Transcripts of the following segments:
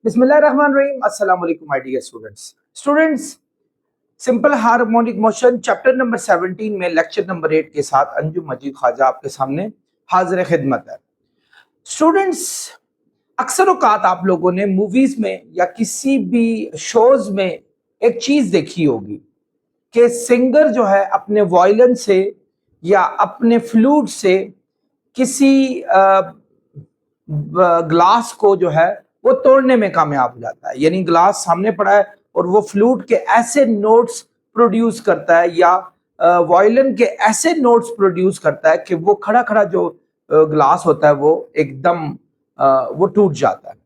बिस्मिल्लाहिर्रहमानिर्रहीम। अस्सलाम वालेकुम my dear students, simple harmonic motion chapter number 17 में लेक्चर नंबर 8 के साथ अंजुम मजीद ख्वाजा आपके सामने हाजिर खिदमत है। स्टूडेंट्स, अक्सर औकात आप लोगों ने मूवीज में या किसी भी शोज में एक चीज देखी होगी कि सिंगर जो है अपने वायलिन से या अपने फ्लूट से किसी ग्लास को जो है वो तोड़ने में कामयाब हो जाता है। यानी ग्लास सामने पड़ा है और वो फ्लूट के ऐसे नोट्स प्रोड्यूस करता है या वायलिन के ऐसे नोट्स प्रोड्यूस करता है कि वो खड़ा खड़ा जो ग्लास होता है वो एकदम वो टूट जाता है,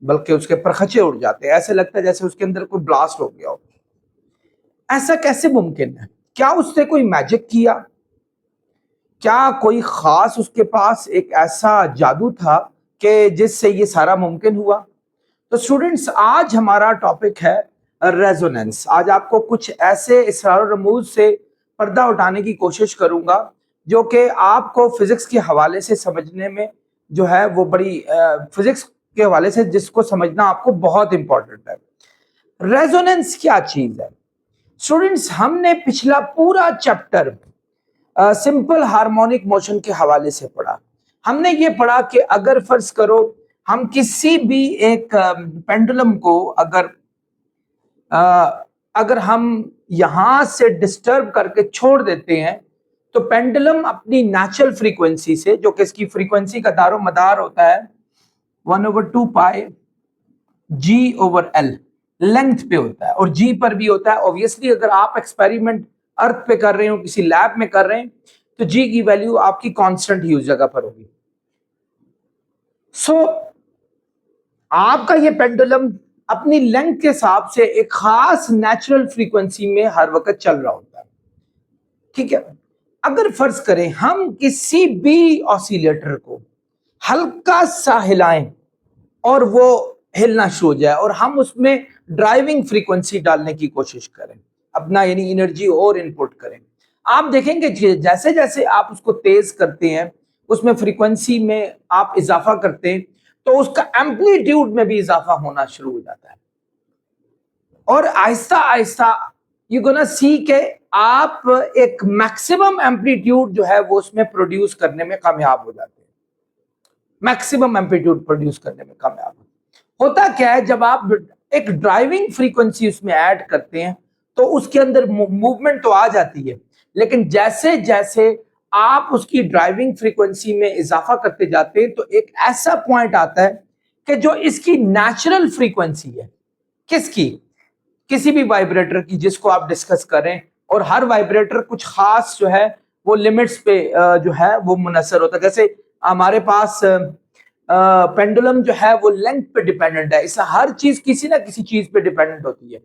बल्कि उसके परखचे उड़ जाते हैं। ऐसे लगता है जैसे उसके अंदर कोई ब्लास्ट हो गया हो। ऐसा कैसे मुमकिन है? क्या उसने कोई मैजिक किया? क्या कोई खास उसके पास एक ऐसा जादू था कि जिससे ये सारा मुमकिन हुआ? तो स्टूडेंट्स, आज हमारा टॉपिक है रेजोनेंस। आज आपको कुछ ऐसे इसरार रमूज से पर्दा उठाने की कोशिश करूंगा जो कि आपको फिजिक्स के हवाले से समझने में जो है वो बड़ी फिजिक्स के हवाले से जिसको समझना आपको बहुत इंपॉर्टेंट है। रेजोनेंस क्या चीज है? स्टूडेंट्स, हमने पिछला पूरा चैप्टर सिंपल हार्मोनिक मोशन के हवाले से पढ़ा। हमने ये पढ़ा कि अगर फर्ज करो हम किसी भी एक पेंडुलम को अगर हम यहां से डिस्टर्ब करके छोड़ देते हैं तो पेंडुलम अपनी नेचुरल फ्रीक्वेंसी से, जो कि इसकी फ्रीक्वेंसी का दारो मदार होता है 1/2 पाई G/L लेंथ पे होता है और G पर भी होता है। ऑब्वियसली अगर आप एक्सपेरिमेंट अर्थ पे कर रहे हो, किसी लैब में कर रहे हैं, तो G की वैल्यू आपकी कांस्टेंट ही उस जगह पर होगी। सो आपका ये पेंडुलम अपनी लेंथ के हिसाब से एक खास नेचुरल फ्रीक्वेंसी में हर वक्त चल रहा होता है। ठीक है, अगर फर्ज करें हम किसी भी ऑसिलेटर को हल्का सा हिलाएं और वो हिलना शुरू हो जाए और हम उसमें ड्राइविंग फ्रीक्वेंसी डालने की कोशिश करें, अपना यानी एनर्जी और इनपुट करें, आप देखेंगे जैसे जैसे आप उसको तेज करते हैं, उसमें फ्रीक्वेंसी में आप इजाफा करते हैं, तो उसका एम्पलीट्यूड में भी इजाफा होना शुरू हो जाता है और Aahista Aahista you gonna see के आप एक मैक्सिमम एम्पलीट्यूड जो है वो उसमें प्रोड्यूस करने में कामयाब हो जाते हैं। मैक्सिमम एम्पलीट्यूड प्रोड्यूस करने में कामयाब होता क्या है, जब आप एक ड्राइविंग फ्रीक्वेंसी उसमें ऐड करते हैं तो उसके अंदर मूवमेंट तो आ जाती है, लेकिन जैसे जैसे आप उसकी ड्राइविंग फ्रीक्वेंसी में इजाफा करते जाते हैं तो एक ऐसा पॉइंट आता है कि जो इसकी नेचुरल फ्रीक्वेंसी है, किसकी, किसी भी वाइब्रेटर की जिसको आप डिस्कस करें, और हर वाइब्रेटर कुछ खास जो है वो लिमिट्स पे जो है वो मुनसर होता है। जैसे हमारे पास पेंडुलम जो है वो लेंथ पे डिपेंडेंट है, इससे हर चीज किसी ना किसी चीज पे डिपेंडेंट होती है।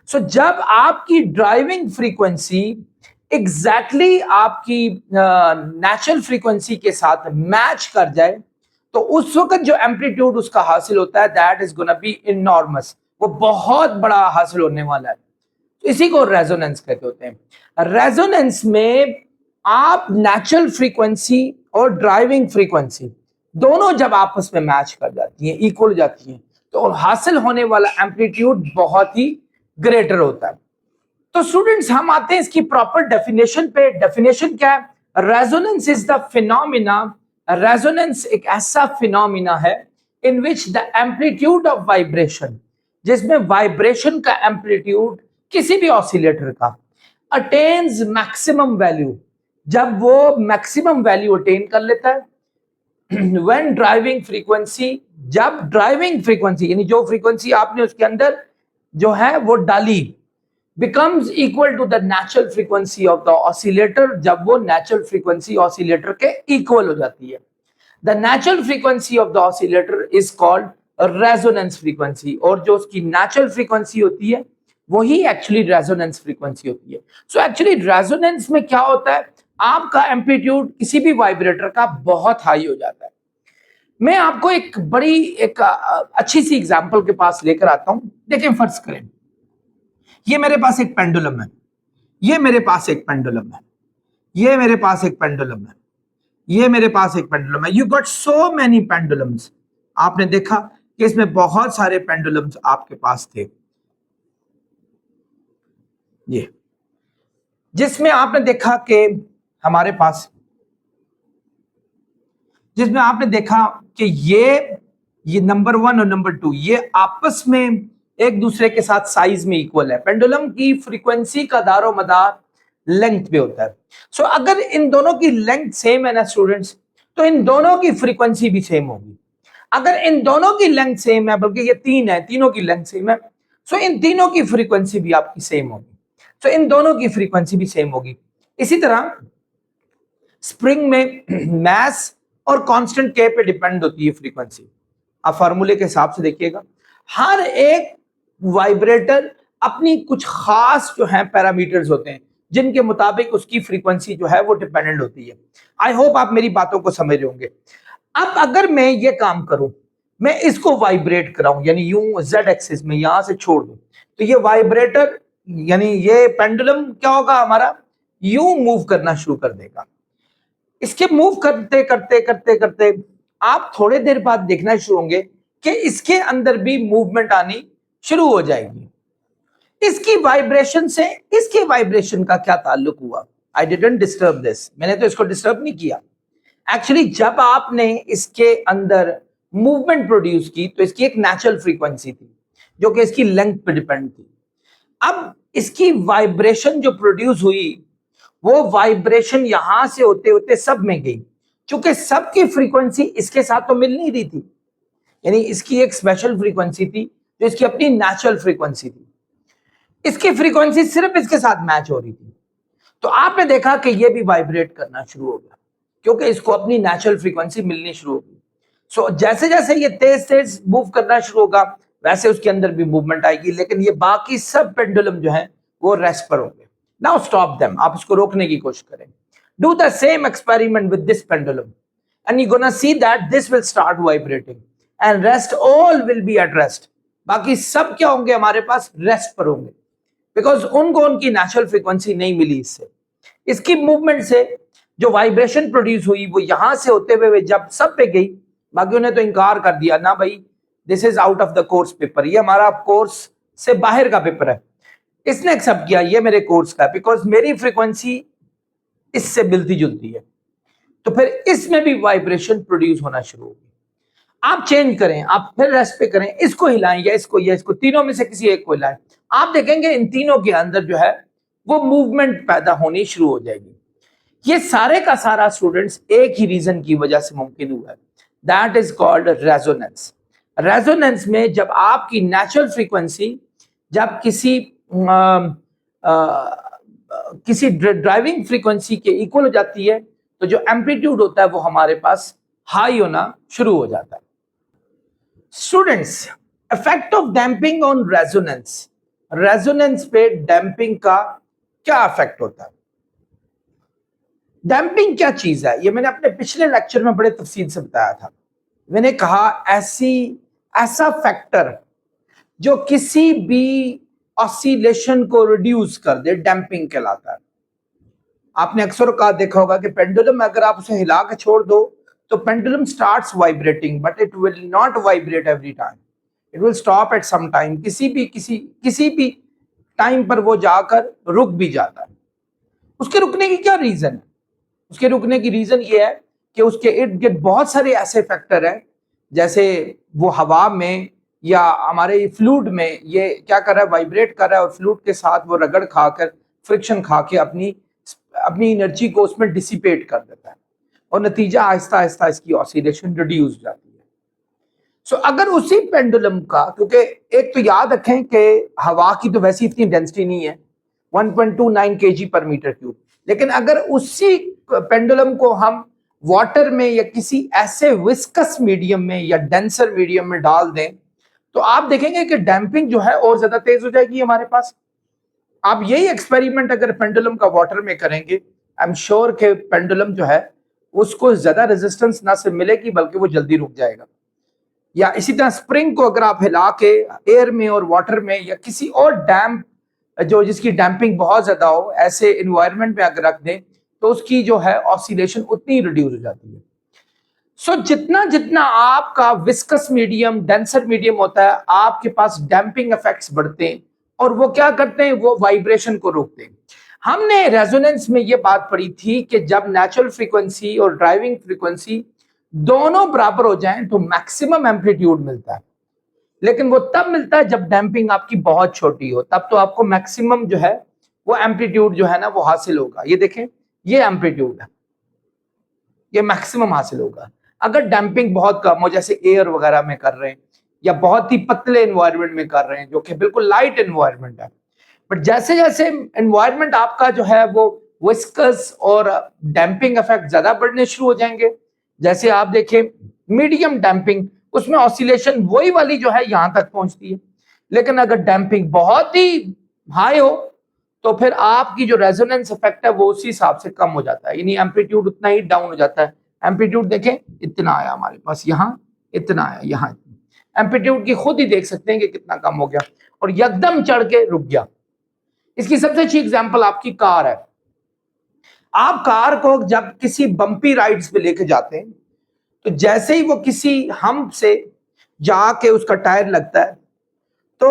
सो जब आपकी ड्राइविंग फ्रीक्वेंसी एग्जैक्टली आपकी नेचुरल फ्रीक्वेंसी के साथ मैच कर जाए तो उस वक्त जो एम्पलीट्यूड उसका हासिल होता है that is gonna be enormous, वो बहुत बड़ा हासिल होने वाला है। इसी को रेजोनेंस कहते होते हैं। रेजोनेंस में आप नेचुरल फ्रीक्वेंसी और ड्राइविंग फ्रीक्वेंसी दोनों जब आपस में मैच कर जाती हैं, इक्वल हो जाती हैं, तो हासिल होने वाला एम्पलीट्यूड बहुत ही ग्रेटर होता है। तो स्टूडेंट्स, हम आते हैं इसकी प्रॉपर डेफिनेशन पे। डेफिनेशन क्या है? Resonance is the phenomena, resonance एक ऐसा फिनोमिना है in which the amplitude of vibration, जिसमें वाइब्रेशन का एम्पलीट्यूड किसी भी ऑसिलेटर का अटेन्स मैक्सिमम वैल्यू, जब वो मैक्सिमम वैल्यू अटेन कर लेता है when ड्राइविंग फ्रीक्वेंसी, जब ड्राइविंग फ्रीक्वेंसी यानी जो फ्रीक्वेंसी आपने उसके अंदर जो है वो डाली becomes equal to the natural frequency of the oscillator, जब वो natural frequency oscillator के equal हो जाती है। The natural frequency of the oscillator is called a resonance frequency, और जो उसकी natural frequency होती है वही actually resonance frequency होती है। So actually resonance में क्या होता है, आपका एम्पलीट्यूड किसी भी वाइब्रेटर का बहुत हाई हो जाता है। मैं आपको एक बड़ी एक अच्छी सी एग्जांपल के पास लेकर आता हूं। देखें, फर्ज करें ये मेरे पास एक पेंडुलम है, ये मेरे पास एक पेंडुलम है, ये मेरे पास एक पेंडुलम है, ये मेरे पास एक पेंडुलम है। You got so many pendulums. आपने देखा कि इसमें बहुत सारे पेंडुलम्स आपके पास थे, ये जिसमें आपने देखा कि हमारे पास, जिसमें आपने देखा कि ये नंबर 1 और नंबर 2 ये आपस में एक दूसरे के साथ साइज में इक्वल है। पेंडुलम की फ्रीक्वेंसी का दारो मदार लेंथ पे होता है। सो अगर इन दोनों की लेंथ सेम है ना स्टूडेंट्स, तो इन दोनों की फ्रीक्वेंसी भी सेम होगी। अगर इन दोनों की लेंथ सेम है, बल्कि ये 3 है, तीनों की लेंथ सेम है, सो इन तीनों की फ्रीक्वेंसी भी आपकी सेम होगी। सो इन दोनों की फ्रीक्वेंसी भी सेम होगी। इसी तरह स्प्रिंग में मास और कांस्टेंट के पे डिपेंड होती है फ्रीक्वेंसी। आप फार्मूले के हिसाब से देखिएगा, हर एक वाइब्रेटर अपनी कुछ खास जो है पैरामीटर्स होते हैं जिनके मुताबिक उसकी फ्रीक्वेंसी जो है वो डिपेंडेंट होती है। आई होप आप मेरी बातों को समझ रहे होंगे। अब अगर मैं ये काम करूं, मैं इसको वाइब्रेट कराऊं, यानी यूं जेड एक्सिस में यहां से छोड़ दूं, तो ये वाइब्रेटर यानी ये पेंडुलम क्या होगा हमारा, यूं मूव करना शुरू कर देगा। इसके मूव करते करते करते करते आप थोड़े देर बाद देखना शुरू होंगे कि इसके अंदर भी मूवमेंट आनी शुरू हो जाएगी। इसकी वाइब्रेशन से इसके वाइब्रेशन का क्या ताल्लुक हुआ? आई डिडंट डिस्टर्ब दिस, मैंने तो इसको डिस्टर्ब नहीं किया। एक्चुअली जब आपने इसके अंदर मूवमेंट प्रोड्यूस की तो इसकी एक नेचुरल फ्रीक्वेंसी थी जो कि इसकी लेंथ पे डिपेंड थी। अब इसकी वाइब्रेशन जो प्रोड्यूस हुई वो वाइब्रेशन यहां से होते होते सब में गई, क्योंकि सबकी फ्रीक्वेंसी इसके साथ तो मिल नहीं रही थी, यानी इसकी एक स्पेशल फ्रीक्वेंसी थी जो इसकी अपनी नेचुरल फ्रीक्वेंसी थी, इसकी फ्रीक्वेंसी सिर्फ इसके साथ मैच हो रही थी। तो आपने देखा कि ये भी वाइब्रेट करना शुरू हो गया क्योंकि इसको अपनी नेचुरल फ्रीक्वेंसी मिलनी शुरू होगी। सो जैसे जैसे ये तेज तेज मूव करना शुरू होगा वैसे उसके अंदर भी मूवमेंट आएगी, लेकिन ये बाकी सब पेंडुलम जो है वो रेस्ट पर होंगे। नाउ स्टॉप देम, आप इसको रोकने की कोशिश करें। Do the same experiment with this pendulum and you gonna see that this will start vibrating and rest all will be at rest. बाकी सब क्या होंगे हमारे पास, रेस्ट पर होंगे, बिकॉज उनको उनकी नेचुरल फ्रीक्वेंसी नहीं मिली। इससे इसकी मूवमेंट से जो वाइब्रेशन प्रोड्यूस हुई वो यहां से होते हुए जब सब पे गई, बाकी उन्हें तो इनकार कर दिया ना भाई, this is out of the course paper, ये हमारा कोर्स से बाहर का पेपर है। इसने एक्सेप्ट किया ये मेरे कोर्स का, बिकॉज मेरी फ्रीक्वेंसी इससे मिलती जुलती है, तो फिर इसमें भी वाइब्रेशन प्रोड्यूस होना शुरू होगी। आप चेंज करें, आप फिर रेस्ट पे करें, इसको हिलाएं या इसको, तीनों में से किसी एक को हिलाएं, आप देखेंगे इन तीनों के अंदर जो है वो मूवमेंट पैदा होनी शुरू हो जाएगी। ये सारे का सारा स्टूडेंट्स एक ही रीजन की वजह से मुमकिन हुआ है, that is called resonance. Resonance में जब आपकी नेचुरल फ्रीक्वेंसी जब किसी ड्राइविंग फ्रीक्वेंसी के इक्वल हो जाती है तो जो एम्पलीट्यूड होता है वो हमारे पास हाई होना शुरू हो जाता है। Students, effect of damping on resonance, resonance पे डैम्पिंग का क्या इफेक्ट होता है? डैम्पिंग क्या चीज है, ये मैंने अपने पिछले लेक्चर में बड़े तफसील से बताया था। मैंने कहा ऐसा फैक्टर जो किसी भी ऑसिलेशन को रिड्यूस कर दे डैम्पिंग कहलाता है। आपने अक्सर कहा देखा होगा कि पेंडुलम अगर आप उसे हिला के छोड़ दो तो pendulum starts vibrating, but it will not vibrate every time, it will stop at some time. किसी भी टाइम पर वो जाकर रुक भी जाता है। उसके रुकने की क्या रीजन है? उसके रुकने की रीजन ये है कि उसके इर्द गिर्द बहुत सारे ऐसे फैक्टर हैं, जैसे वो हवा में या हमारे फ्लूइड में ये क्या कर रहा है, वाइब्रेट कर रहा है, और फ्लूइड के साथ वो रगड़ खाकर फ्रिक्शन खा के अपनी एनर्जी को उसमें डिसिपेट कर देता है, और नतीजा आहिस्ता आहिस्ता इसकी ऑसिलेशन रिड्यूस जाती है। सो अगर उसी पेंडुलम का, क्योंकि एक तो याद रखें कि हवा की तो वैसी इतनी डेंसिटी नहीं है 1.29 kg पर मीटर क्यूब, लेकिन अगर उसी पेंडुलम को हम वाटर में या किसी ऐसे विस्कस मीडियम में या डेंसर मीडियम में डाल दें तो आप देखेंगे कि डैम्पिंग जो है और ज्यादा तेज हो जाएगी हमारे पास। आप यही एक्सपेरिमेंट अगर पेंडुलम का वाटर में करेंगे, आई एम श्योर कि पेंडुलम जो है उसको ज्यादा रेजिस्टेंस ना सिर्फ मिलेगी बल्कि वो जल्दी रुक जाएगा। या इसी तरह स्प्रिंग को अगर आप हिला के एयर में और वाटर में या किसी और डैम्प जो जिसकी डैम्पिंग बहुत ज्यादा हो ऐसे इन्वायरमेंट में अगर रख दें तो उसकी जो है ऑसिलेशन उतनी रिड्यूस हो जाती है। सो जितना जितना आपका विस्कस मीडियम, डेंसर मीडियम होता है, आपके पास डैम्पिंग इफेक्ट्स बढ़ते हैं और वो क्या करते हैं, वो वाइब्रेशन को रोकते हैं। हमने रेजोनेंस में ये बात पढ़ी थी कि जब नेचुरल फ्रीक्वेंसी और ड्राइविंग फ्रीक्वेंसी दोनों बराबर हो जाएं तो मैक्सिमम एम्पलीट्यूड मिलता है, लेकिन वो तब मिलता है जब डैम्पिंग आपकी बहुत छोटी हो, तब तो आपको मैक्सिमम जो है वो एम्पलीट्यूड जो है ना वो हासिल होगा। ये देखें, ये एम्पलीट्यूड है, ये मैक्सिमम हासिल होगा। अगर डैम्पिंग बहुत कम हो, जैसे एयर वगैरह में कर रहे हैं या बहुत ही पतले एनवायरनमेंट में कर रहे हैं जो कि बिल्कुल लाइट एनवायरनमेंट है, बट जैसे जैसे एनवायरनमेंट आपका जो है वो विस्कस और डैम्पिंग इफेक्ट ज्यादा बढ़ने शुरू हो जाएंगे। जैसे आप देखें मीडियम डैम्पिंग, उसमें ऑसिलेशन वही वाली जो है यहां तक पहुंचती है, लेकिन अगर डैम्पिंग बहुत ही हाई हो तो फिर आपकी जो रेजोनेंस इफेक्ट है वो उसी हिसाब से कम हो जाता है, यानी एम्पलीट्यूड उतना ही डाउन हो जाता है। एम्पलीट्यूड देखें, इतना आया हमारे पास, यहाँ इतना आया, यहाँ एम्पलीट्यूड की खुद ही देख सकते हैं कि कितना कम हो गया और यकदम चढ़ के रुक गया। इसकी सबसे अच्छी एग्जांपल आपकी कार है। आप कार को जब किसी बम्पी राइड्स पे लेके जाते हैं तो जैसे ही वो किसी हम्प से जाके उसका टायर लगता है तो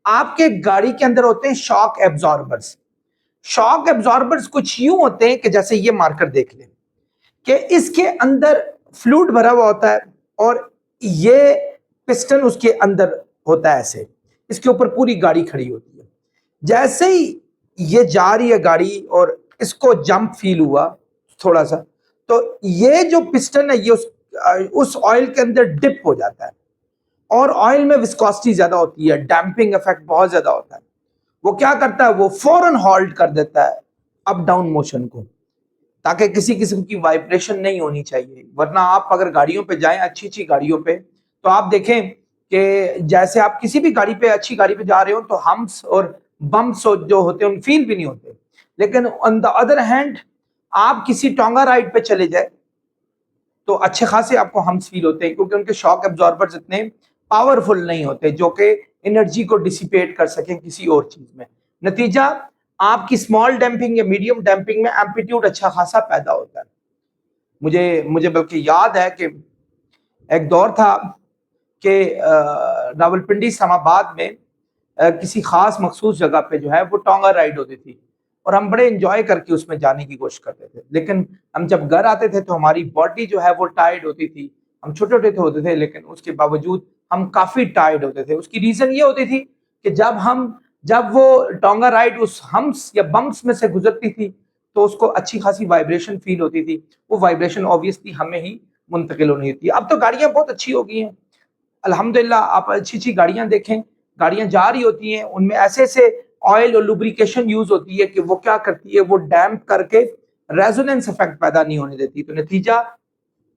आपके गाड़ी के अंदर होते हैं शॉक एब्जॉर्बर्स। शॉक एब्जॉर्बर्स कुछ यूं होते हैं कि जैसे ये मार्कर देख लें कि इसके अंदर फ्लूइड भरा हुआ होता है और ये पिस्टन उसके अंदर होता है, ऐसे इसके ऊपर पूरी गाड़ी खड़ी होती है। जैसे ही ये जा रही है गाड़ी और इसको जंप फील हुआ थोड़ा सा, तो ये जो पिस्टन है ये उस ऑयल के अंदर डिप हो जाता है और ऑयल में विस्कोसिटी ज्यादा होती है, डैम्पिंग इफेक्ट बहुत ज्यादा होता है। वो क्या करता है, वो फौरन हॉल्ट कर देता है अप डाउन मोशन को, ताकि किसी किस्म की वाइब्रेशन नहीं होनी चाहिए। वरना आप अगर गाड़ियों पे जाएं, अच्छी अच्छी गाड़ियों पे, तो आप देखें कि जैसे आप किसी भी गाड़ी पे, अच्छी गाड़ी पे जा रहे हो तो हम्प्स और बम्प्स जो होते हैं उन फील भी नहीं होते, लेकिन ऑन द अदर हैंड आप किसी टोंगा राइड पे चले जाए तो अच्छे खासे आपको हम्प्स फील होते हैं, क्योंकि उनके शॉक एब्जॉर्बर्स इतने पावरफुल नहीं होते जो कि एनर्जी को डिसिपेट कर सकें किसी और चीज में। नतीजा, आपकी स्मॉल डैम्पिंग या मीडियम डैम्पिंग में एम्पलीट्यूड अच्छा खासा पैदा होता है। मुझे मुझे बल्कि याद है कि एक दौर था कि रावलपिंडी इस्लामाबाद में किसी खास मखसूस जगह पे जो है वो टोंगा राइड होती थी और हम बड़े एंजॉय करके उसमें जाने की कोशिश करते थे। लेकिन हम जब घर आते थे तो हमारी बॉडी जो है वो टायर्ड होती थी। हम छोटे छोटे तो होते थे लेकिन उसके बावजूद हम काफी टायर्ड होते थे। उसकी रीजन ये होती थी कि जब वो टोंगा राइड उस हम्प्स या बम्प्स में से गुजरती थी तो उसको अच्छी खासी वाइब्रेशन फील होती थी। वो वाइब्रेशन ऑब्वियसली हमें ही मुंतकिल होनी होती है। अब तो गाड़ियां बहुत अच्छी हो गई हैं अल्हम्दुलिल्लाह। आप अच्छी अच्छी गाड़ियां देखें, गाड़ियां जा रही होती हैं, उनमें ऐसे ऐसे ऑयल और लुब्रिकेशन यूज होती है कि वो क्या करती है, वो डैम्प करके रेजोनेंस इफेक्ट पैदा नहीं होने देती, तो नतीजा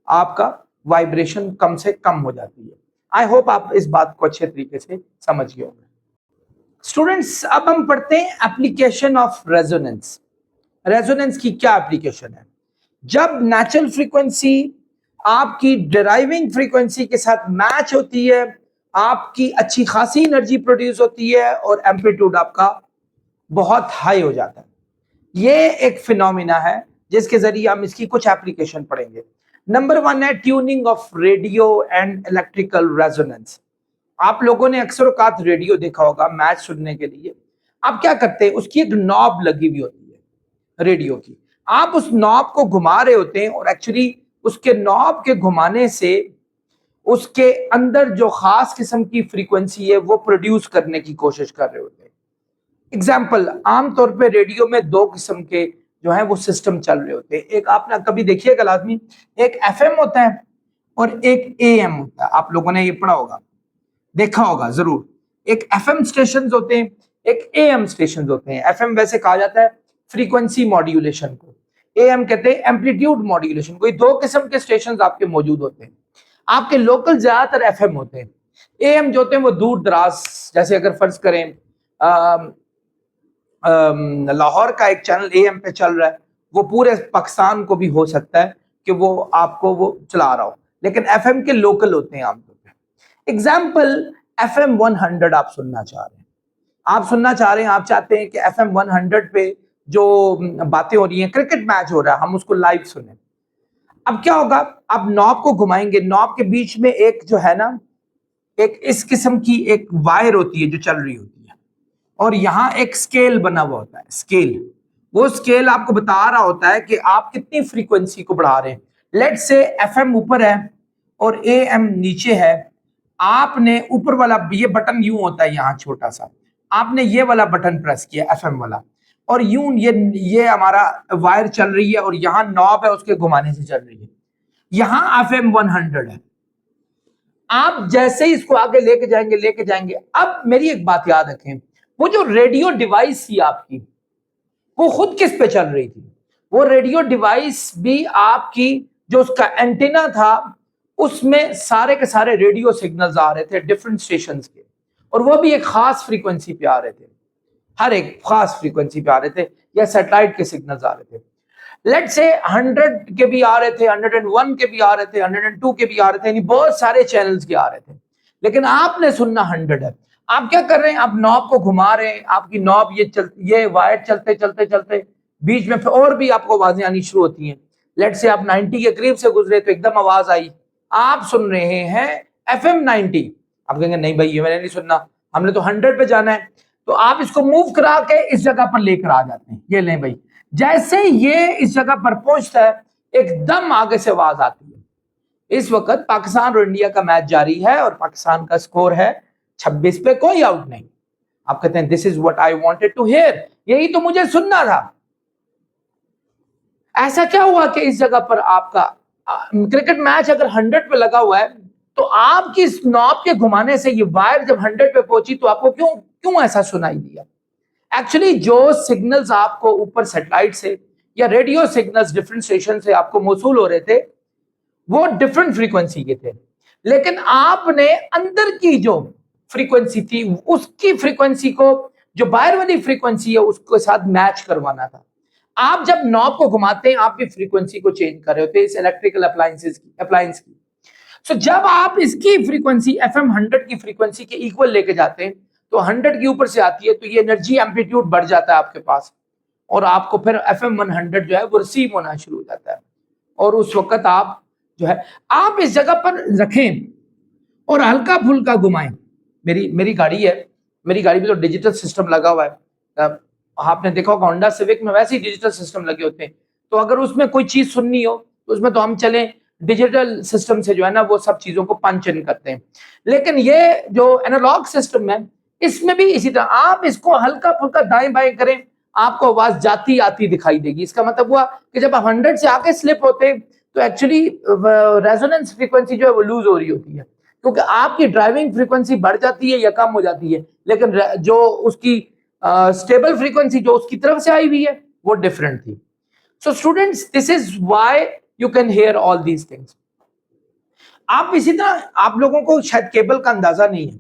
आपका वाइब्रेशन कम से कम हो जाती है। आई होप आप इस बात को अच्छे तरीके से समझ गए होंगे। स्टूडेंट्स, अब हम पढ़ते हैं एप्लीकेशन ऑफ रेजोनेंस। रेजोनेंस की क्या एप्लीकेशन है? जब नेचुरल फ्रीक्वेंसी आपकी ड्राइविंग फ्रीक्वेंसी के साथ मैच होती है, आपकी अच्छी खासी एनर्जी प्रोड्यूस होती है और एम्पलीट्यूड आपका बहुत हाई हो जाता है। ये एक फिनोमिना है जिसके जरिए हम इसकी कुछ एप्लीकेशन पढ़ेंगे। नंबर 1 है tuning of radio and electrical resonance. आप लोगों ने अक्सर औकात रेडियो देखा होगा मैच सुनने के लिए। आप क्या करते हैं, उसकी एक नॉब लगी हुई होती है रेडियो की, आप उस नॉब को घुमा रहे होते हैं और एक्चुअली उसके नॉब के घुमाने से उसके अंदर जो खास किस्म की फ्रीक्वेंसी है वो प्रोड्यूस करने की कोशिश कर रहे होते हैं। एग्जाम्पल, आमतौर पे रेडियो में दो किस्म के जो है वो सिस्टम चल रहे होते हैं। एक आपने कभी देखिएगा लाजमी, एक एफएम होता है और एक एएम होता है। आप लोगों ने ये पढ़ा होगा, देखा होगा जरूर। एक एफएम स्टेशन होते हैं, एक एएम स्टेशन होते हैं। एफएम वैसे कहा जाता है फ्रीक्वेंसी मॉड्यूलेशन को, एएम कहते हैं एम्पलीट्यूड मॉड्यूलेशन को। ये दो किस्म के स्टेशन आपके मौजूद होते हैं। आपके लोकल ज्यादातर एफएम होते हैं। एएम जो होते हैं वो दूर दराज, जैसे अगर फर्ज करें लाहौर का एक चैनल एएम पे चल रहा है, वो पूरे पाकिस्तान को भी हो सकता है कि वो आपको वो चला रहा हो, लेकिन एफएम के लोकल होते हैं आमतौर पे। एग्जाम्पल, एफएम 100 आप सुनना चाह रहे हैं, आप चाहते हैं कि एफएम 100 पे जो बातें हो रही हैं, क्रिकेट मैच हो रहा है, हम उसको लाइव सुने। अब क्या होगा, आप नॉब को घुमाएंगे, नॉब के बीच में एक जो है ना, एक इस किस्म की एक वायर होती है जो चल रही होती है, और यहां एक स्केल बना हुआ होता है, स्केल। वो स्केल आपको बता रहा होता है कि आप कितनी फ्रीक्वेंसी को बढ़ा रहे हैं। लेट्स से एफएम ऊपर है और एएम नीचे है। आपने ऊपर वाला, ये बटन यूं होता है यहां छोटा सा, आपने ये वाला बटन प्रेस किया एफएम वाला, और यूं ये हमारा वायर चल रही है और यहाँ नॉब है उसके घुमाने से चल रही है। यहां एफएम 100 है। आप जैसे ही इसको आगे लेके जाएंगे। अब मेरी एक बात याद रखें, वो जो रेडियो डिवाइस थी आपकी, वो खुद किस पे चल रही थी? वो रेडियो डिवाइस भी आपकी, जो उसका एंटीना था, उसमें सारे के सारे रेडियो सिग्नल्स आ रहे थे डिफरेंट स्टेशंस के, और वो भी एक खास फ्रीक्वेंसी पे आ रहे थे, हर एक खास फ्रीक्वेंसी पे आ रहे थे, या सैटेलाइट के सिग्नल्स आ रहे थे। लेट्स से 100 के भी आ रहे थे, 101 के भी आ रहे थे, 102 के भी आ रहे थे, यानी बहुत सारे चैनल्स के आ रहे थे, लेकिन आपने सुनना 100 है। आप क्या कर रहे हैं, आप नॉब को घुमा रहे हैं, आपकी नॉब ये वायर चलते चलते चलते बीच में और भी आपको आवाजें आनी शुरू होती हैं। लेट्स से आप 90 के करीब से गुजरे तो एकदम आवाज आई, आप सुन रहे हैं FM 90। आप कहेंगे नहीं भाई ये मैंने नहीं सुनना, हमने तो 100 पे जाना है। तो आप इसको मूव करा के इस जगह पर लेकर आ जाते हैं, ये लें भाई। जैसे ये इस जगह पर पहुंचता है, एकदम आगे से आवाज आती है। इस वक्त पाकिस्तान और इंडिया का मैच जारी है और पाकिस्तान का स्कोर है 26 पे, कोई आउट नहीं। आप कहते हैं this is what I wanted to hear, यही तो मुझे सुनना था। ऐसा क्या हुआ कि इस जगह पर आपका क्रिकेट मैच अगर 100 पे लगा हुआ है, तो आपकी इस नॉब के घुमाने से ये वायर जब 100 पे पहुंची तो आपको क्यों क्यों ऐसा सुनाई दिया? एक्चुअली जो सिग्नल्स आपको ऊपर सैटेलाइट से या रेडियो सिग्नल्स डिफरेंट स्टेशन से आपको मौसूल हो रहे थे, वो डिफरेंट फ्रीक्वेंसी के थे, लेकिन आपने अंदर की जो फ्रीक्वेंसी थी उसकी फ्रीक्वेंसी को, जो बाहर वाली फ्रीक्वेंसी है उसके साथ मैच करवाना था। आप जब नॉब को घुमाते हैं आप भी फ्रीक्वेंसी को चेंज कर रहे होते हैं इस इलेक्ट्रिकल अप्लायंस की। सो जब आप इसकी फ्रीक्वेंसी FM 100 की फ्रीक्वेंसी के इक्वल लेके जाते हैं, तो 100 के ऊपर से आती है तो ये एनर्जी एम्पलीट्यूड बढ़ जाता है आपके पास, और आपको फिर FM 100 जो है वो रिसीव होना शुरू हो जाता है। और उस वक्त आप जो है, आप इस जगह पर रखें और हल्का फुल्का घुमाएं। मेरी गाड़ी है, मेरी गाड़ी में तो डिजिटल सिस्टम लगा हुआ है। आपने देखा होगा होंडा सिविक में वैसे ही डिजिटल सिस्टम लगे होते हैं, तो अगर उसमें कोई चीज सुननी हो तो उसमें तो हम चलें डिजिटल सिस्टम से जो है ना वो सब चीजों को पंच इन करते हैं। लेकिन ये जो एनालॉग सिस्टम है इसमें भी इसी तरह, आप इसको हल्का फुल्का दाएं बाएं करें, आपको आवाज जाती आती दिखाई देगी। इसका मतलब हुआ कि जब आप 100 से आके स्लिप होते हैं तो एक्चुअली रेजोनेंस फ्रीक्वेंसी जो है वो लूज हो रही होती है, क्योंकि आपकी ड्राइविंग फ्रीक्वेंसी बढ़ जाती है या कम हो जाती है, लेकिन जो उसकी स्टेबल फ्रीक्वेंसी जो उसकी तरफ से आई हुई है वो डिफरेंट थी। So students, this is why you can hear all these things. आप इसी तरह, आप लोगों को शायद केबल का अंदाजा नहीं है।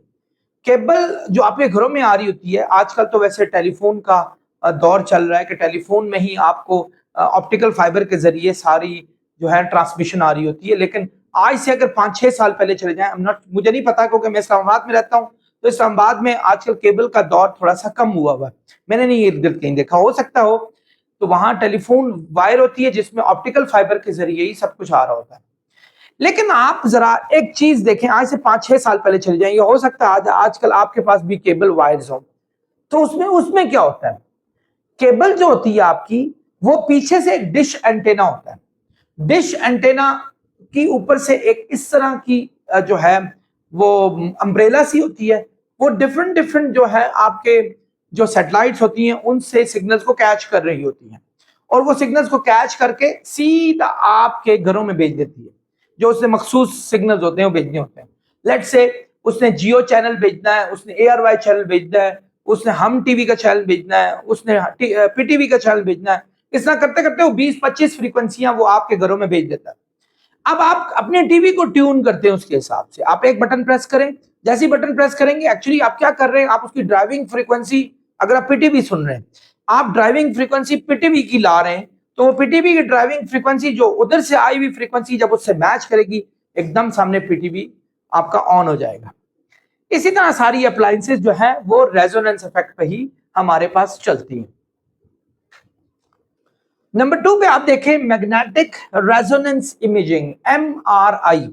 केबल जो आपके घरों में आ रही होती है, आजकल तो वैसे टेलीफोन का दौर चल रहा है कि टेलीफोन में ही आपको ऑप्टिकल फाइबर के जरिए सारी जो है ट्रांसमिशन आ रही होती है। लेकिन आज से अगर 5-6 साल पहले चले जाएं, मुझे नहीं पता क्योंकि मैं इस्लामाबाद में रहता हूँ, तो इस्लामाबाद में आजकल केबल का दौर थोड़ा सा कम हुआ है, मैंने नहीं इर्द गिर्द कहीं देखा, हो सकता हो। तो वहां टेलीफोन वायर होती है जिसमें ऑप्टिकल फाइबर के जरिए ही सब कुछ आ रहा होता है। लेकिन आप जरा एक चीज देखें, आज से 5-6 साल पहले चले जाएंगे, हो सकता है आजकल आपके पास भी केबल वायर्स हो, तो उसमें क्या होता है, केबल जो होती है आपकी वो पीछे से एक डिश एंटेना होता है। डिश एंटेना की ऊपर से एक इस तरह की जो है वो अम्ब्रेला सी होती है, वो डिफरेंट जो है आपके जो सैटेलाइट्स होती हैं उनसे सिग्नल्स को कैच कर रही होती हैं, और वो सिग्नल्स को कैच करके सीधा आपके घरों में भेज देती है। जो उसने मखसूस सिग्नल्स होते हैं वो भेजने होते हैं। लेट्स से उसने जियो चैनल भेजना है, उसने ARY चैनल भेजना है, उसने हम टीवी का चैनल भेजना है, उसने PTV का चैनल भेजना है। इस तरह करते करते वो 20-25 फ्रीक्वेंसियां वो आपके घरों में भेज देता है। अब आप अपने टीवी को ट्यून करते हैं उसके हिसाब से, आप एक बटन प्रेस करें, जैसे ही बटन प्रेस करेंगे एक्चुअली आप क्या कर रहे हैं, आप उसकी ड्राइविंग फ्रीक्वेंसी, अगर आप PTV सुन रहे हैं, आप ड्राइविंग फ्रीक्वेंसी PTV की ला रहे हैं, तो वो PTV की ड्राइविंग फ्रीक्वेंसी जो उधर से आई हुई फ्रीक्वेंसी जब उससे मैच करेगी, एकदम सामने PTV आपका ऑन हो जाएगा। इसी तरह सारी अप्लायंसेस जो है वो रेजोनेंस इफेक्ट पे ही हमारे पास चलती हैं। नंबर 2 पे आप देखें मैग्नेटिक रेजोनेंस इमेजिंग, MRI।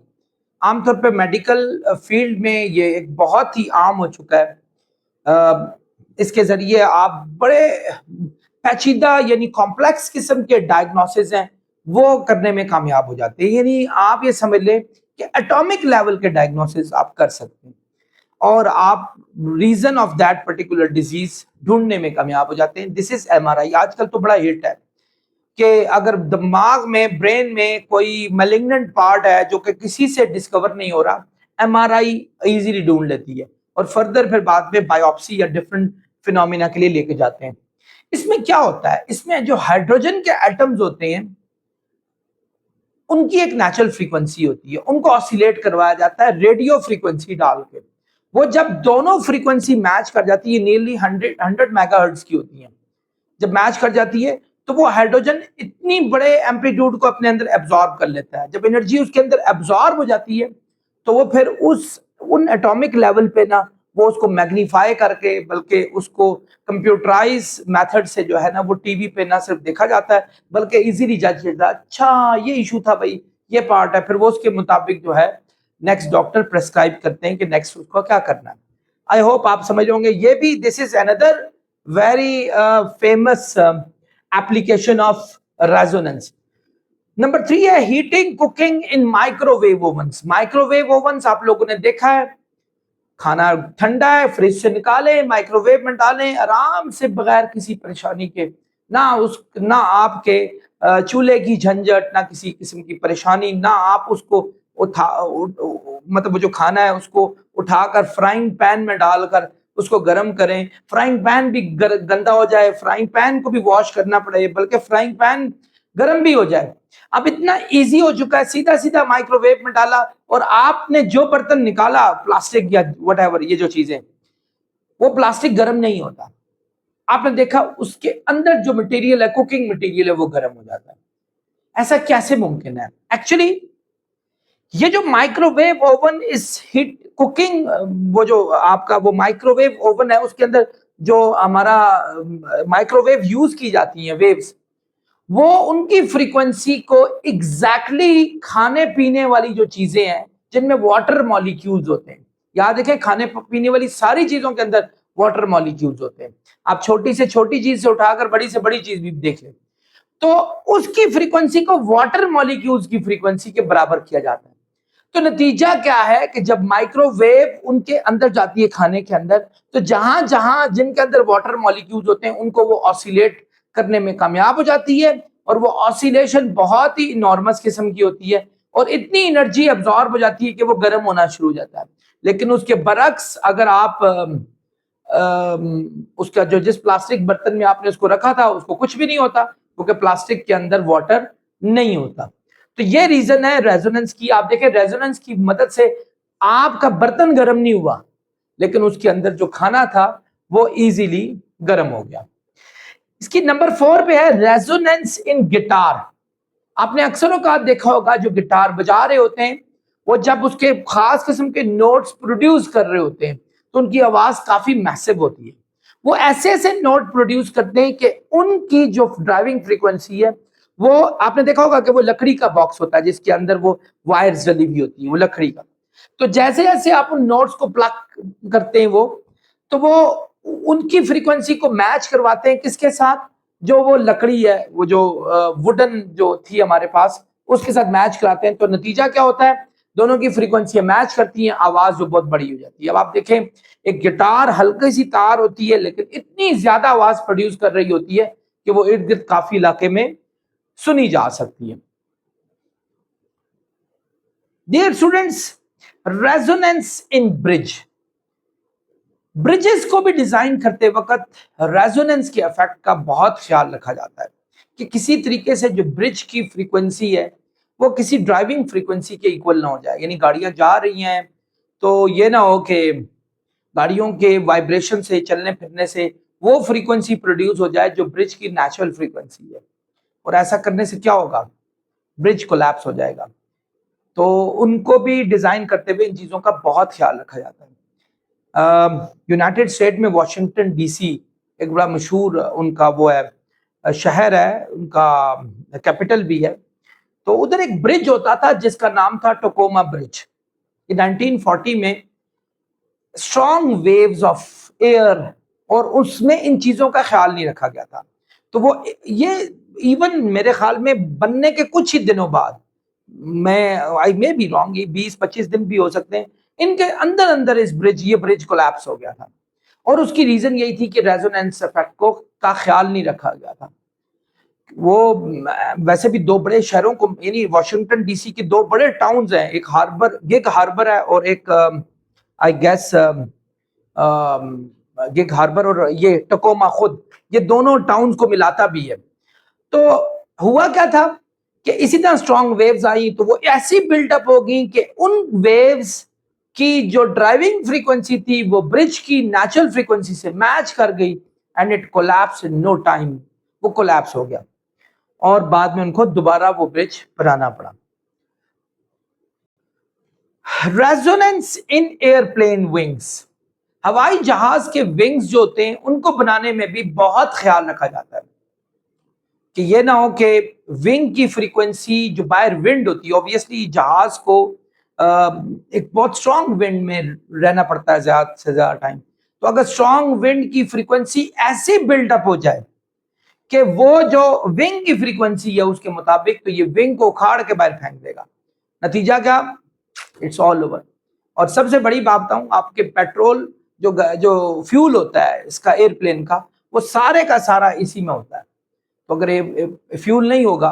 आमतौर पे मेडिकल फील्ड में ये एक बहुत ही आम हो चुका है। इसके जरिए आप बड़े पेचीदा यानी कॉम्प्लेक्स किस्म के डायग्नोसिस हैं वो करने में कामयाब हो जाते हैं। यानी आप ये समझ लें कि एटॉमिक लेवल के डायग्नोसिस आप कर सकते हैं और आप reason of that particular disease ढूंढने में कामयाब हो जाते हैं। This is MRI। आजकल तो बड़ा हिट है कि अगर दिमाग में, ब्रेन में कोई मैलिग्नेंट पार्ट है जो कि किसी से डिस्कवर नहीं हो रहा, MRI इजीली ढूंढ लेती है और फर्दर फिर बाद में बायोप्सी या डिफरेंट फिनोमिना के लिए लेके जाते हैं। इसमें क्या होता है, इसमें जो हाइड्रोजन के एटम्स होते हैं उनकी एक नेचुरल फ्रीक्वेंसी होती है, उनको ऑसिलेट करवाया जाता है रेडियो फ्रीक्वेंसी डाल के। वो जब दोनों फ्रीक्वेंसी मैच कर जाती है, नियरली 100 मेगाहर्ट्ज की होती है, जब मैच कर जाती है तो वो हाइड्रोजन इतनी बड़े एम्पलीट्यूड को अपने अंदर एब्जॉर्ब कर लेता है। जब एनर्जी उसके अंदर एब्जॉर्ब हो जाती है तो वो फिर उन एटॉमिक लेवल पे ना वो उसको मैग्नीफाई करके, बल्कि उसको कंप्यूटराइज मेथड से जो है ना वो टीवी पे ना सिर्फ देखा जाता है बल्कि इजीली जज किया जाता है। अच्छा ये इशू था भाई, ये पार्ट है, फिर वो उसके मुताबिक जो है नेक्स्ट डॉक्टर प्रेस्क्राइब करते हैं कि नेक्स्ट उसको क्या करना है। आई होप आप समझ होंगे। ये भी this is another very famous application of resonance. Number 3 है heating cooking in microwave ovens. Microwave ovens आप लोगों ने देखा है, खाना ठंडा है फ्रिज से निकाले, माइक्रोवेव में डालें, आराम से बगैर किसी परेशानी के, ना आपके चूल्हे की झंझट, ना किसी किस्म की परेशानी, ना आप उसको मतलब वो जो खाना है उसको उठाकर फ्राइंग पैन में डालकर उसको गर्म करें, फ्राइंग पैन भी गंदा हो जाए, फ्राइंग पैन को भी वॉश करना पड़े, बल्कि फ्राइंग पैन गर्म भी हो जाए। अब इतना इजी हो चुका है, सीधा सीधा माइक्रोवेव में डाला और आपने जो बर्तन निकाला, प्लास्टिक या व्हाटएवर, ये जो चीजें, वो प्लास्टिक गर्म नहीं होता। आपने देखा उसके अंदर जो मटेरियल है, कुकिंग मटेरियल है, वो गर्म हो जाता है। ऐसा कैसे मुमकिन है? एक्चुअली ये जो माइक्रोवेव ओवन इस हीट कुकिंग, वो जो आपका वो माइक्रोवेव ओवन है उसके अंदर जो हमारा माइक्रोवेव यूज की जाती है वेव्स, वो उनकी फ्रीक्वेंसी को एग्जैक्टली खाने पीने वाली जो चीजें हैं जिनमें वाटर मॉलिक्यूल्स होते हैं, याद रखें खाने पीने वाली सारी चीजों के अंदर वाटर मॉलिक्यूल्स होते हैं। आप छोटी से छोटी चीज से उठाकर बड़ी से बड़ी चीज भी देख लें तो उसकी फ्रीक्वेंसी को वाटर मॉलिक्यूल्स की फ्रीक्वेंसी के बराबर किया जाता है। तो नतीजा क्या है कि जब माइक्रोवेव उनके अंदर जाती है खाने के अंदर, तो जहां जहां जिनके अंदर वाटर मॉलिक्यूल्स होते हैं उनको वो ऑसिलेट करने में कामयाब हो जाती है और वो ऑसिलेशन बहुत ही इनॉर्मस किस्म की होती है और इतनी एनर्जी अब्जॉर्ब हो जाती है कि वो गर्म होना शुरू हो जाता है। लेकिन उसके बरक्स अगर आप उसका जो जिस प्लास्टिक बर्तन में आपने उसको रखा था उसको कुछ भी नहीं होता, क्योंकि प्लास्टिक के अंदर वाटर नहीं होता। तो ये रीजन है रेजोनेंस की। आप देखें रेजोनेंस की मदद से आपका बर्तन गर्म नहीं हुआ, लेकिन उसके अंदर जो खाना था वो इजीली गर्म हो गया। इसकी नंबर 4 पे है रेजोनेंस इन गिटार। आपने अक्सर औकात देखा होगा जो गिटार बजा रहे होते हैं वो जब उसके खास किस्म के नोट्स प्रोड्यूस कर रहे होते हैं तो उनकी आवाज काफी मैसिव होती है। वो ऐसे ऐसे नोट प्रोड्यूस करते हैं कि उनकी जो ड्राइविंग फ्रीक्वेंसी है वो, आपने देखा होगा कि वो लकड़ी का बॉक्स होता है जिसके अंदर वो वायर्स डली हुई होती है, वो लकड़ी का। तो जैसे जैसे आप उन नोट्स को प्लग करते हैं तो वो उनकी फ्रीक्वेंसी को मैच करवाते हैं किसके साथ, जो वो लकड़ी है, वो जो वुडन जो थी हमारे पास, उसके साथ मैच कराते हैं। तो नतीजा क्या होता है, दोनों की फ्रीक्वेंसी मैच करती हैं, आवाज जो बहुत बड़ी हो जाती है। अब आप देखें एक गिटार हल्की सी तार होती है लेकिन इतनी ज्यादा आवाज प्रोड्यूस कर रही होती है कि वो इर्द गिर्द काफी इलाके में सुनी जा सकती है। Dear students, resonance in bridge. Bridges को भी डिजाइन करते वक्त रेजोनेंस के इफेक्ट का बहुत ख्याल रखा जाता है कि किसी तरीके से जो ब्रिज की फ्रीक्वेंसी है वो किसी ड्राइविंग फ्रीक्वेंसी के इक्वल ना हो जाए। यानी गाड़ियां जा रही हैं तो ये ना हो कि गाड़ियों के वाइब्रेशन से, चलने फिरने से वो फ्रीक्वेंसी प्रोड्यूस हो जाए जो ब्रिज की नेचुरल फ्रीक्वेंसी है, और ऐसा करने से क्या होगा, ब्रिज कोलैप्स हो जाएगा। तो उनको भी डिजाइन करते हुए इन चीजों का बहुत ख्याल रखा जाता है। यूनाइटेड स्टेट में वाशिंगटन DC एक बड़ा मशहूर उनका वो है शहर है, उनका कैपिटल भी है। तो उधर एक ब्रिज होता था जिसका नाम था टकोमा ब्रिज। 1940 में स्ट्रॉन्ग वेव्स ऑफ एयर, और उसमें इन चीजों का ख्याल नहीं रखा गया था। तो वो ये इवन मेरे ख्याल में बनने के कुछ ही दिनों बाद, मैं आई मे बी रॉन्ग, ये 20-25 दिन भी हो सकते हैं, इनके अंदर अंदर ये ब्रिज कोलैप्स हो गया था। और उसकी रीजन यही थी कि रेजोनेंस इफेक्ट को का ख्याल नहीं रखा गया था। वो वैसे भी दो बड़े शहरों को, यानी वॉशिंगटन डीसी के दो बड़े टाउन्स हैं, एक गिग हार्बर है और एक आई गेस गिग हार्बर, और ये टकोमा खुद, ये दोनों टाउन्स को मिलाता भी है। तो हुआ क्या था कि इसी तरह स्ट्रॉन्ग वेव्स आई तो वो ऐसी बिल्डअप हो गई कि उन वेव्स की जो ड्राइविंग फ्रीक्वेंसी थी वो ब्रिज की नेचुरल फ्रीक्वेंसी से मैच कर गई, and it collapse in no time. वो कोलैप्स हो गया और बाद में उनको दोबारा वो ब्रिज बनाना पड़ा। रेजोनेंस इन एयरप्लेन विंग्स, हवाई जहाज के विंग्स जो होते हैं उनको बनाने में भी बहुत ख्याल रखा जाता है कि ये ना हो कि विंग की फ्रीक्वेंसी जो बाहर विंड होती है, ऑब्वियसली जहाज को एक बहुत स्ट्रांग विंड में रहना पड़ता है ज्यादा से ज्यादा टाइम। तो अगर स्ट्रांग विंड की फ्रीक्वेंसी ऐसे बिल्डअप हो जाए कि वो जो विंग की फ्रीक्वेंसी है उसके मुताबिक, तो ये विंग को उखाड़ के बाहर फेंक देगा। नतीजा क्या? It's all over. और सबसे बड़ी बात बताऊं, आपके पेट्रोल जो जो फ्यूल होता है इसका एयरप्लेन का, वो सारे का सारा इसी में होता है। तो अगर ये फ्यूल नहीं होगा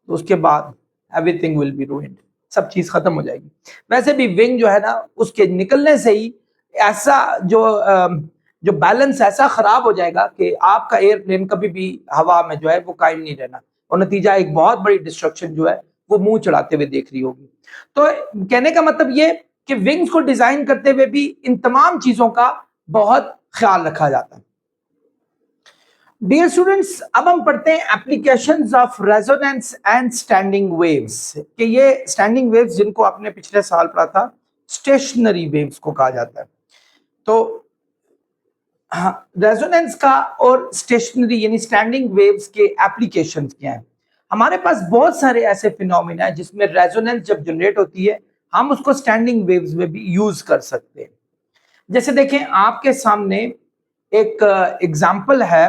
तो उसके बाद एवरीथिंग विल बी रूइंड, सब चीज खत्म हो जाएगी। वैसे भी विंग जो है ना, उसके निकलने से ही ऐसा जो बैलेंस ऐसा खराब हो जाएगा कि आपका एयरप्लेन कभी भी हवा में जो है वो कायम नहीं रहना, और नतीजा एक बहुत बड़ी डिस्ट्रक्शन जो है वो मुंह चढ़ाते हुए देख रही होगी। तो कहने का मतलब ये कि विंग्स को डिजाइन करते हुए भी इन तमाम चीजों का बहुत ख्याल रखा जाता है। डियर स्टूडेंट्स, अब हम पढ़ते हैं applications of resonance and standing waves, कि ये स्टैंडिंग वेव्स जिनको आपने पिछले साल पढ़ा था, स्टेशनरी वेव्स को कहा जाता है। तो हाँ, रेजोनेंस का और स्टेशनरी यानी स्टैंडिंग वेव्स के एप्लीकेशंस क्या हैं? हमारे पास बहुत सारे ऐसे फिनोमिना है जिसमें रेजोनेंस जब जनरेट होती है हम उसको स्टैंडिंग वेव्स में भी यूज कर सकते हैं। जैसे देखें, आपके सामने एक एग्जांपल है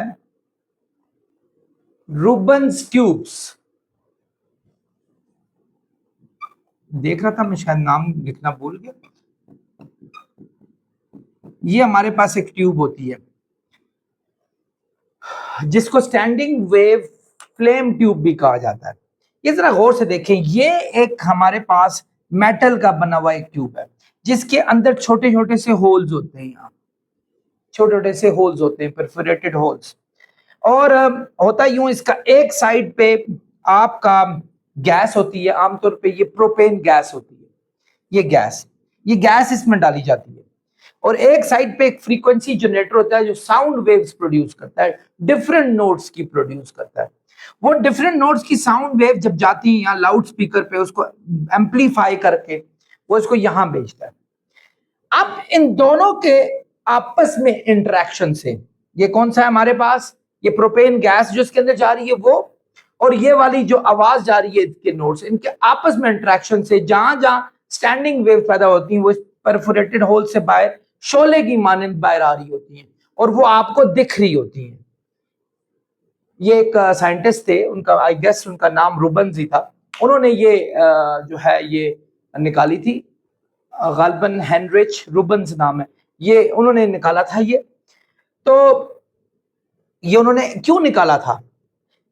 रूबन्स ट्यूब्स। देख रहा था मैं, शायद नाम लिखना भूल गया। ये हमारे पास एक ट्यूब होती है जिसको स्टैंडिंग वेव फ्लेम ट्यूब भी कहा जाता है। ये जरा गौर से देखें, ये एक हमारे पास मेटल का बना हुआ एक ट्यूब है जिसके अंदर छोटे छोटे से होल्स होते हैं, यहाँ छोटे छोटे से होल्स होते हैं, परफोरेटेड होल्स। और होता यूं, इसका एक साइड पे आपका गैस होती है, आमतौर पे ये प्रोपेन गैस होती है। ये गैस इसमें डाली जाती है, और एक साइड पे एक फ्रीक्वेंसी जनरेटर होता है जो साउंड वेव्स प्रोड्यूस करता है, डिफरेंट नोट्स की प्रोड्यूस करता है। वो डिफरेंट नोट्स की साउंड वेव जब जाती है यहाँ लाउड स्पीकर पे, उसको एम्पलीफाई करके वो इसको यहां भेजता है। अब इन दोनों के आपस में इंटरेक्शन से, ये कौन सा है हमारे पास, ये प्रोपेन गैस जो इसके अंदर जा रही है वो, और ये वाली जो आवाज जा रही है इसके नोट्स, इनके आपस में इंटरेक्शन से जहां जहां स्टैंडिंग वेव पैदा होती हैं वो परफोरेटेड होल से बाहर शोले की मानंद बाहर आ रही होती हैं, और वो आपको दिख रही होती हैं। ये एक साइंटिस्ट थे, उनका आई गेस उनका नाम रूबन्स ही था। उन्होंने ये जो है ये निकाली थी, गालबन हेनरिच रूबन्स नाम है, ये उन्होंने निकाला था ये। तो ये उन्होंने क्यों निकाला था?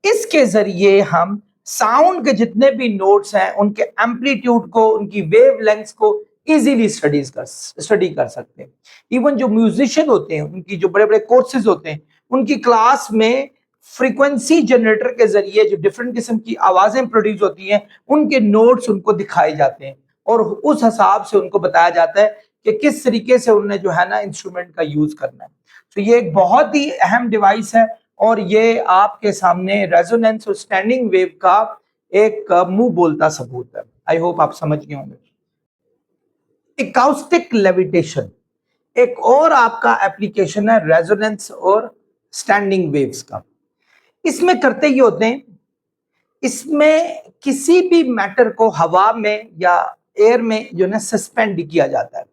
इसके जरिए हम साउंड के जितने भी नोट्स हैं उनके एम्पलीट्यूड को, उनकी वेव लेंथ्स को इजीली स्टडी कर सकते हैं। इवन जो म्यूजिशियन होते हैं, उनकी जो बड़े बड़े कोर्सेज होते हैं, उनकी क्लास में फ्रीक्वेंसी जनरेटर के जरिए जो डिफरेंट किस्म की आवाजें प्रोड्यूस होती हैं उनके नोट्स उनको दिखाए जाते हैं, और उस हिसाब से उनको बताया जाता है कि किस तरीके से उन्हें जो है ना इंस्ट्रूमेंट का यूज करना है। तो ये एक बहुत ही अहम डिवाइस है, और ये आपके सामने रेजोनेंस और स्टैंडिंग वेव का एक मुंह बोलता सबूत है। आई होप आप समझ गए होंगे। एकाउस्टिक लेविटेशन एक और आपका एप्लीकेशन है रेजोनेंस और स्टैंडिंग वेव्स का। इसमें करते ये होते हैं, इसमें किसी भी मैटर को हवा में या एयर में जो है सस्पेंड किया जाता है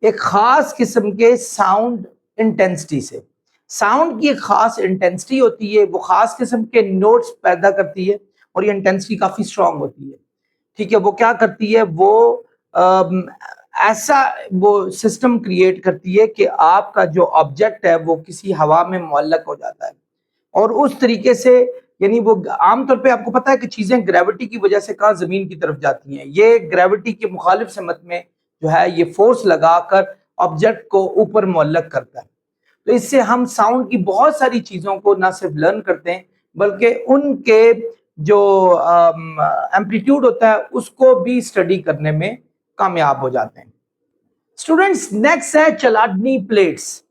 एक खास किस्म के साउंड इंटेंसिटी से। साउंड की एक खास इंटेंसिटी होती है, वो खास किस्म के नोट्स पैदा करती है और ये इंटेंसिटी काफी स्ट्रांग होती है। ठीक है, वो क्या करती है, वो ऐसा वो सिस्टम क्रिएट करती है कि आपका जो ऑब्जेक्ट है वो किसी हवा में मुअल्लक हो जाता है और उस तरीके से, यानी वो आमतौर पे आपको पता है कि चीजें ग्रेविटी की वजह से कहाँ जमीन की तरफ जाती हैं, ये ग्रेविटी के मुखालिफ समत में जो है ये फोर्स लगाकर ऑब्जेक्ट को ऊपर मुअल्लक करता है। तो इससे हम साउंड की बहुत सारी चीजों को ना सिर्फ लर्न करते हैं बल्कि उनके जो एम्पलीट्यूड होता है उसको भी स्टडी करने में कामयाब हो जाते हैं। स्टूडेंट्स, नेक्स्ट है चलाडनी प्लेट्स।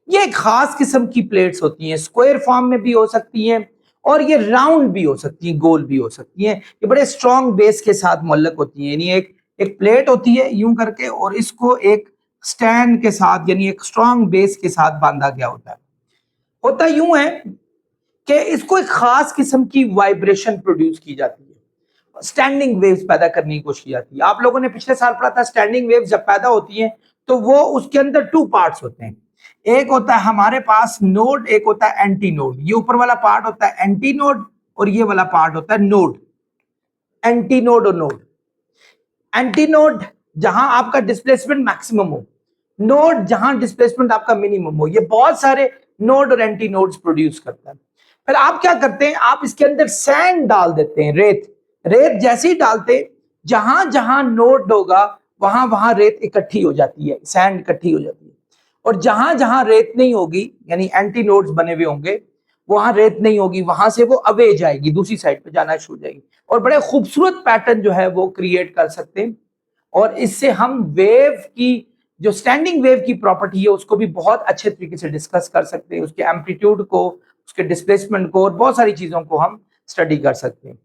ये एक खास किस्म की प्लेट्स होती हैं, स्क्वायर फॉर्म में भी हो सकती हैं और ये राउंड भी हो सकती हैं, गोल भी हो सकती हैं। ये बड़े स्ट्रॉन्ग बेस के साथ मुअल्लक होती हैं, यानी एक प्लेट होती है यूं करके और इसको एक स्टैंड के साथ यानी एक स्ट्रॉन्ग बेस के साथ बांधा गया होता यूं है कि इसको एक खास किस्म की वाइब्रेशन प्रोड्यूस की जाती है, स्टैंडिंग वेव्स पैदा करने की कोशिश की जाती है। आप लोगों ने पिछले साल पढ़ा था स्टैंडिंग वेव्स जब पैदा होती हैं तो वो उसके अंदर टू पार्ट्स होते हैं, एक होता है हमारे पास नोड, एक होता है एंटी नोड। ये ऊपर वाला पार्ट होता है एंटी नोड और ये वाला पार्ट होता है नोड। एंटी नोड और नोड, एंटी नोड जहां आपका डिस्प्लेसमेंट मैक्सिमम हो, नोड जहां डिस्प्लेसमेंट आपका मिनिमम हो। ये बहुत सारे नोड और एंटी नोड्स प्रोड्यूस करता है। फिर आप क्या करते हैं, आप इसके अंदर सैंड डाल देते हैं, रेत जैसे ही डालते जहां जहां नोड होगा वहां वहां रेत इकट्ठी हो जाती है, सैंड इकट्ठी हो जाती है। और जहां जहां रेत नहीं होगी यानी एंटी नोड्स बने हुए होंगे वहां रेत नहीं होगी, वहां से वो अवे जाएगी, दूसरी साइड पे जाना शुरू हो जाएगी और बड़े खूबसूरत पैटर्न जो है वो क्रिएट कर सकते हैं। और इससे हम वेव की जो स्टैंडिंग वेव की प्रॉपर्टी है उसको भी बहुत अच्छे तरीके से डिस्कस कर सकते हैं, उसके एम्पलीट्यूड को, उसके डिस्प्लेसमेंट को और बहुत सारी चीजों को हम स्टडी कर सकते हैं।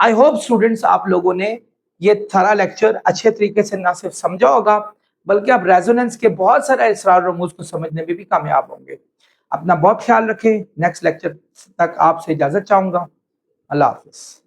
आई होप स्टूडेंट्स आप लोगों ने ये सारा लेक्चर अच्छे तरीके से ना सिर्फ समझा होगा बल्कि आप रेजोनेंस के बहुत सारे इसरार रमूज को समझने में भी कामयाब होंगे। अपना बहुत ख्याल रखें, नेक्स्ट लेक्चर तक आपसे इजाजत चाहूंगा। अल्लाह हाफिज।